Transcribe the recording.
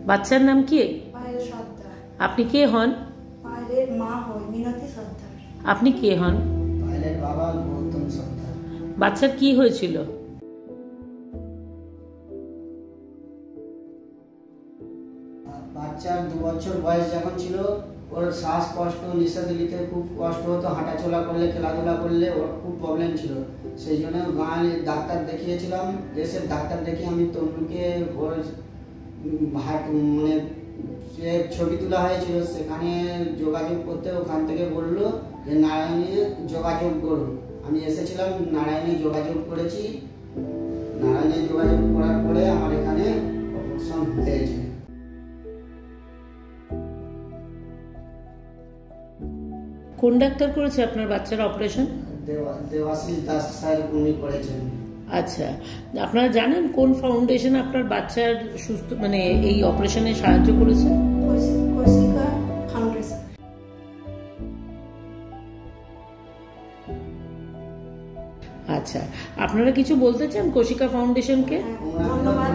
বাচ্চার নাম কি? পায়েল সর্দার। আপনি কে হন? পায়েলের মা হই মিনতি সর্দার। আপনি কে হন? পায়েলের বাবা গৌতম সর্দার। বাচ্চার কি হয়েছিল? বাচ্চার 2 বছর বয়স যখন ছিল ওর শ্বাসকষ্ট, নিঃশ্বাস নিতে খুব কষ্ট হতো, হাঁটাচলা করলে, খেলাধুলা করলে ওর খুব প্রবলেম ছিল। সেই জন্য গাঁয়ে ডাক্তার দেখিয়েছিলাম। দেশের ডাক্তার দেখিয়ে আমি তমলুকে ওর মানে যে ছবি তোলা হয়েছিল সেখানে যোগাযোগ করতে, ওখান থেকে বললো যে নারায়ণে যোগাযোগ করুন। আমি এসেছিলাম, নারায়ণে যোগাযোগ করেছি। নারায়ণে যোগাযোগ করার পরে আমার এখানে অপারেশন হয়েছে। কোন ডাক্তার করেছে আপনার বাচ্চার অপারেশন? দেবাশিস দাস স্যার উনি করেছেন। আচ্ছা, আপনারা জানেন কোন ফাউন্ডেশন আপনার বাচ্চার সুস্থ মানে এই অপারেশনে সাহায্য করেছে? কৌশিকা ফাউন্ডেশন। আচ্ছা, আপনারা কিছু বলতে চান কৌশিকা ফাউন্ডেশনকে? ধন্যবাদ